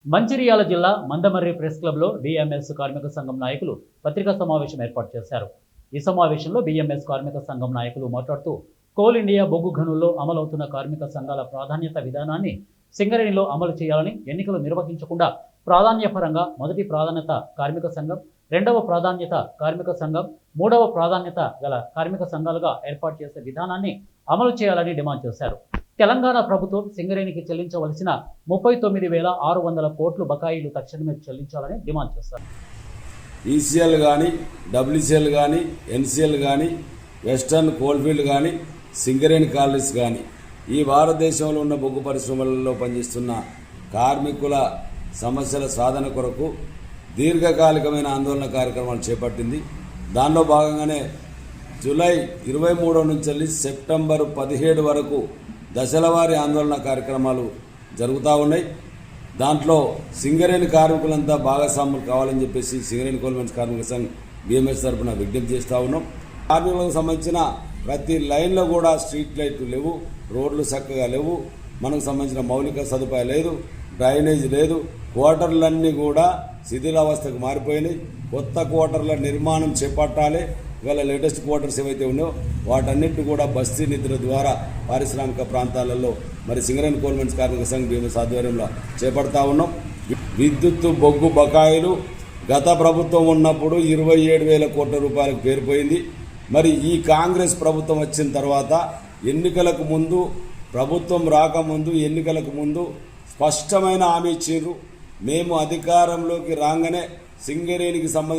మంచిర్యాల జిల్లా మందమర్రి ప్రెస్ క్లబ్లో బీఎంఎస్ కార్మిక సంఘం నాయకులు పత్రికా సమావేశం ఏర్పాటు చేశారు. ఈ సమావేశంలో బీఎంఎస్ కార్మిక సంఘం నాయకులు మాట్లాడుతూ కోల్ ఇండియా బొగ్గు గనుల్లో అమలవుతున్న కార్మిక సంఘాల ప్రాధాన్యత విధానాన్ని సింగరేణిలో అమలు చేయాలని, ఎన్నికలు నిర్వహించకుండా ప్రాధాన్యపరంగా మొదటి ప్రాధాన్యత కార్మిక సంఘం, రెండవ ప్రాధాన్యత కార్మిక సంఘం, మూడవ ప్రాధాన్యత గల కార్మిక సంఘాలుగా ఏర్పాటు చేసే విధానాన్ని అమలు చేయాలని డిమాండ్ చేశారు. తెలంగాణ ప్రభుత్వం సింగరేణికి చెల్లించవలసిన 39,600 కోట్లు బకాయిలు తక్షణమే చెల్లించాలని డిమాండ్ చేశారు. ఈసీఎల్ కానీ, డబ్ల్యూసీఎల్ కానీ, ఎన్సీఎల్ కానీ, వెస్టర్న్ కోల్ఫీల్డ్ కానీ, సింగరేణి కాలనీస్ కానీ ఈ భారతదేశంలో ఉన్న బొగ్గు పరిశ్రమలలో పనిచేస్తున్న కార్మికుల సమస్యల సాధన కొరకు దీర్ఘకాలికమైన ఆందోళన కార్యక్రమాలు చేపట్టింది. దానిలో భాగంగానే జూలై 23 నుంచి సెప్టెంబర్ 17 వరకు దశలవారీ ఆందోళన కార్యక్రమాలు జరుగుతూ ఉన్నాయి. దాంట్లో సింగరేణి కార్మికులంతా భాగస్వాములు కావాలని చెప్పేసి సింగరేణి కోల్ కార్మిక సంఘం బీఎంఎస్ తరఫున విజ్ఞప్తి చేస్తూ ఉన్నాం. కార్మికులకు సంబంధించిన ప్రతి లైన్లో కూడా స్ట్రీట్ లైట్లు లేవు, రోడ్లు చక్కగా లేవు, మనకు సంబంధించిన మౌలిక సదుపాయాలు లేదు, డ్రైనేజ్ లేదు, క్వార్టర్లన్నీ కూడా శిథిలావస్థకు మారిపోయినాయి. కొత్త క్వార్టర్ల నిర్మాణం చేపట్టాలి. ఇవాళ లేటెస్ట్ క్వార్టర్స్ ఏవైతే ఉన్నాయో వాటన్నిటిని కూడా బస్తీ నిధుల ద్వారా పారిశ్రామిక ప్రాంతాలలో మరి సింగరేణి కోల్ కార్మిక సంఘం బీఎంఎస్ ఆధ్వర్యంలో చేపడతా ఉన్నాం. విద్యుత్తు బొగ్గు బకాయిలు గత ప్రభుత్వం ఉన్నప్పుడు 27,000 కోట్ల రూపాయలకు పేరుపోయింది. మరి ఈ కాంగ్రెస్ ప్రభుత్వం వచ్చిన తర్వాత ఎన్నికలకు ముందు, ప్రభుత్వం రాకముందు, ఎన్నికలకు ముందు స్పష్టమైన హామీ ఇచ్చారు. మేము అధికారంలోకి రాగానే సింగరేణికి సంబంధించి